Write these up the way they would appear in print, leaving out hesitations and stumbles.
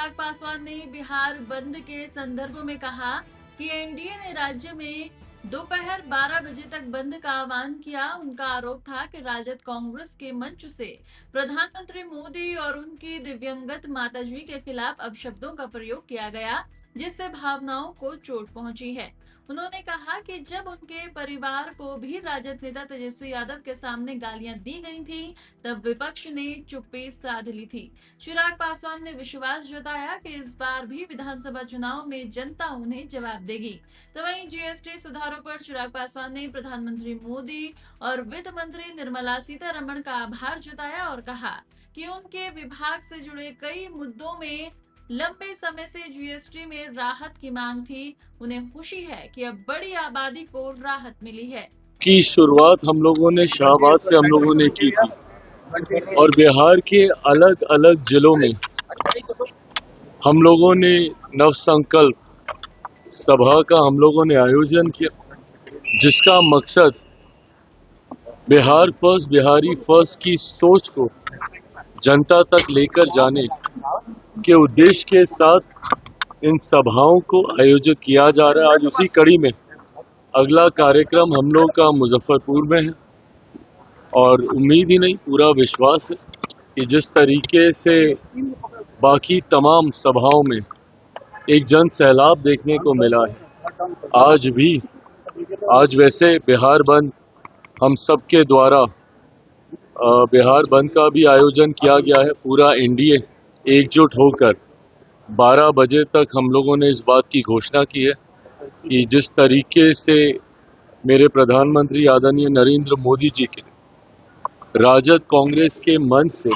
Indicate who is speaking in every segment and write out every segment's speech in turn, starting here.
Speaker 1: चिराग पासवान ने बिहार बंद के संदर्भ में कहा कि एनडीए ने राज्य में दोपहर 12 बजे तक बंद का आह्वान किया। उनका आरोप था कि राजद कांग्रेस के मंच से प्रधानमंत्री मोदी और उनकी दिव्यंगत माताजी के खिलाफ अपशब्दों का प्रयोग किया गया, जिससे भावनाओं को चोट पहुंची है। उन्होंने कहा कि जब उनके परिवार को भी राजद नेता तेजस्वी यादव के सामने गालियां दी गई थी, तब विपक्ष ने चुप्पी साध ली थी। चिराग पासवान ने विश्वास जताया कि इस बार भी विधानसभा चुनाव में जनता उन्हें जवाब देगी। तो वहीं जीएसटी सुधारों पर चिराग पासवान ने प्रधानमंत्री मोदी और वित्त मंत्री निर्मला सीतारमण का आभार जताया और कहा कि उनके विभाग से जुड़े कई मुद्दों में लंबे समय से जीएसटी में राहत की मांग थी। उन्हें खुशी है कि अब बड़ी आबादी को राहत मिली है।
Speaker 2: की शुरुआत हम लोगों ने शाहबाद से हम लोगों ने की थी और बिहार के अलग अलग जिलों में हम लोगों ने नवसंकल्प सभा का हम लोगों ने आयोजन किया, जिसका मकसद बिहार फर्स्ट बिहारी फर्स्ट की सोच को जनता तक लेकर जाने के उद्देश्य के साथ इन सभाओं को आयोजित किया जा रहा है। आज उसी कड़ी में अगला कार्यक्रम हम लोग का मुजफ्फरपुर में है और उम्मीद ही नहीं, पूरा विश्वास है कि जिस तरीके से बाकी तमाम सभाओं में एक जन सैलाब देखने को मिला है, आज वैसे बिहार बंद हम सबके द्वारा बिहार बंद का भी आयोजन किया गया है। पूरा एनडीए एकजुट होकर 12 बजे तक हम लोगों ने इस बात की घोषणा की है कि जिस तरीके से मेरे प्रधानमंत्री आदरणीय नरेंद्र मोदी जी के राजद कांग्रेस के मंच से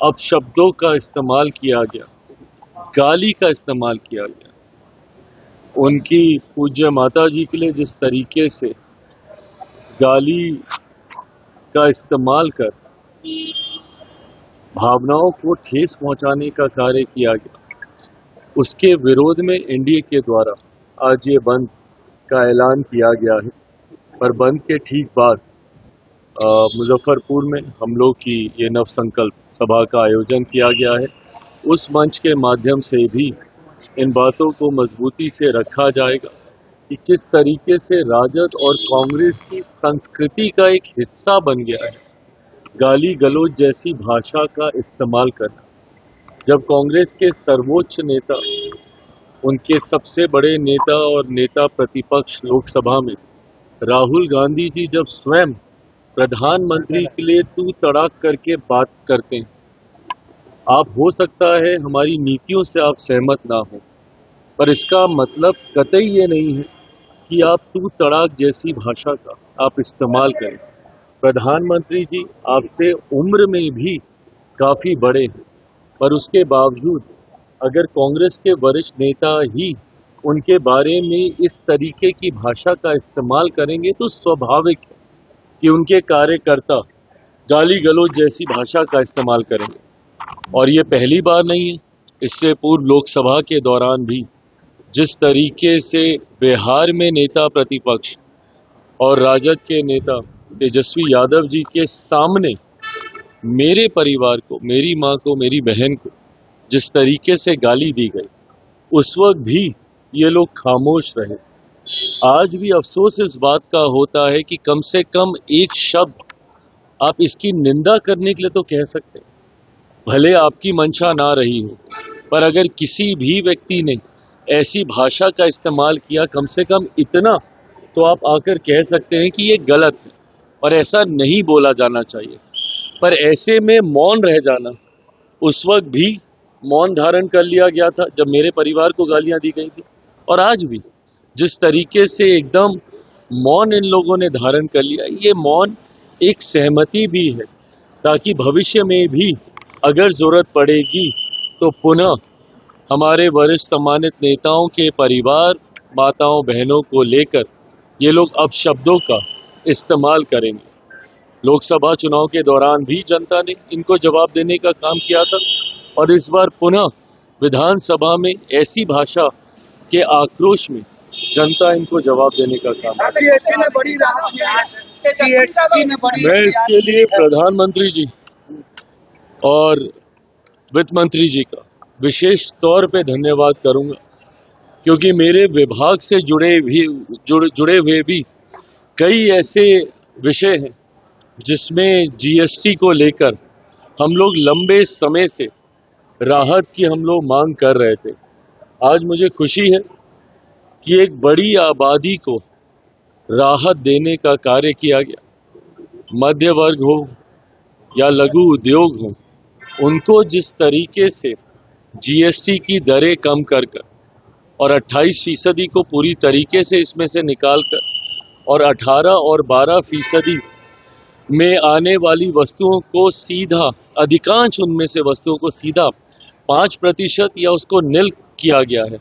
Speaker 2: अपशब्दों का इस्तेमाल किया गया, गाली का इस्तेमाल किया गया, उनकी पूज्य माता जी के लिए जिस तरीके से गाली का इस्तेमाल कर भावनाओं को ठेस पहुंचाने का कार्य किया गया, उसके विरोध में एनडीए के द्वारा आज ये बंद का ऐलान किया गया है। पर बंद के ठीक बाद मुजफ्फरपुर में हम लोग की ये नवसंकल्प सभा का आयोजन किया गया है। उस मंच के माध्यम से भी इन बातों को मजबूती से रखा जाएगा कि किस तरीके से राजद और कांग्रेस की संस्कृति का एक हिस्सा बन गया है गाली गलौज जैसी भाषा का इस्तेमाल करना। जब कांग्रेस के सर्वोच्च नेता, उनके सबसे बड़े नेता और नेता प्रतिपक्ष लोकसभा में राहुल गांधी जी जब स्वयं प्रधानमंत्री के लिए तू तड़ाक करके बात करते हैं, आप हो सकता है हमारी नीतियों से आप सहमत ना हो, पर इसका मतलब कतई ये नहीं है कि आप तू तड़ाक जैसी भाषा का आप इस्तेमाल करें। प्रधानमंत्री जी आपसे उम्र में भी काफ़ी बड़े हैं, पर उसके बावजूद अगर कांग्रेस के वरिष्ठ नेता ही उनके बारे में इस तरीके की भाषा का इस्तेमाल करेंगे तो स्वाभाविक है कि उनके कार्यकर्ता गाली गलौज जैसी भाषा का इस्तेमाल करेंगे। और ये पहली बार नहीं है, इससे पूर्व लोकसभा के दौरान भी जिस तरीके से बिहार में नेता प्रतिपक्ष और राजद के नेता तेजस्वी यादव जी के सामने मेरे परिवार को, मेरी मां को, मेरी बहन को जिस तरीके से गाली दी गई, उस वक्त भी ये लोग खामोश रहे। आज भी अफसोस इस बात का होता है कि कम से कम एक शब्द आप इसकी निंदा करने के लिए तो कह सकते हैं, भले आपकी मंशा ना रही हो, पर अगर किसी भी व्यक्ति ने ऐसी भाषा का इस्तेमाल किया, कम से कम इतना तो आप आकर कह सकते हैं कि ये गलत है और ऐसा नहीं बोला जाना चाहिए। पर ऐसे में मौन रह जाना, उस वक्त भी मौन धारण कर लिया गया था जब मेरे परिवार को गालियां दी गई थी, और आज भी जिस तरीके से एकदम मौन इन लोगों ने धारण कर लिया, ये मौन एक सहमति भी है ताकि भविष्य में भी अगर जरूरत पड़ेगी तो पुनः हमारे वरिष्ठ सम्मानित नेताओं के परिवार, माताओं, बहनों को लेकर ये लोग अपशब्दों का इस्तेमाल करेंगे। लोकसभा चुनाव के दौरान भी जनता ने इनको जवाब देने का काम किया था और इस बार पुनः विधानसभा में ऐसी भाषा के आक्रोश में जनता इनको जवाब देने का काम।
Speaker 3: जीएसटी में बड़ी राहत मिली है, जीएसटी में बड़ी।
Speaker 2: मैं इसके लिए प्रधानमंत्री जी और वित्त मंत्री जी का विशेष तौर पे धन्यवाद करूंगा, क्योंकि मेरे विभाग से जुड़े हुए भी कई ऐसे विषय हैं जिसमें जीएसटी को लेकर हम लोग लंबे समय से राहत की हम लोग मांग कर रहे थे। आज मुझे खुशी है कि एक बड़ी आबादी को राहत देने का कार्य किया गया। मध्य वर्ग हो या लघु उद्योग हो, उनको जिस तरीके से जीएसटी की दरें कम कर और 28% को पूरी तरीके से इसमें से निकालकर और 18 और 12% में आने वाली वस्तुओं को सीधा, अधिकांश उनमें से वस्तुओं को सीधा 5% या उसको निल किया गया है।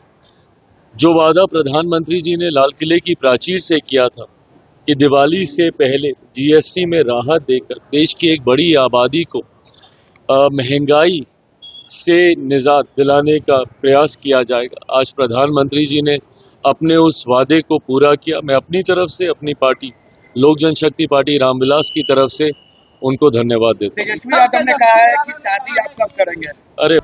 Speaker 2: जो वादा प्रधानमंत्री जी ने लाल किले की प्राचीर से किया था कि दिवाली से पहले जीएसटी में राहत देकर देश की एक बड़ी आबादी को महंगाई से निजात दिलाने का प्रयास किया जाएगा, आज प्रधानमंत्री जी ने अपने उस वादे को पूरा किया। मैं अपनी तरफ से, अपनी पार्टी लोक जनशक्ति पार्टी रामविलास की तरफ से उनको धन्यवाद देता हूँ।
Speaker 3: तेजस्वी यादव ने कहा है कि शादी आप कब करेंगे?
Speaker 2: अरे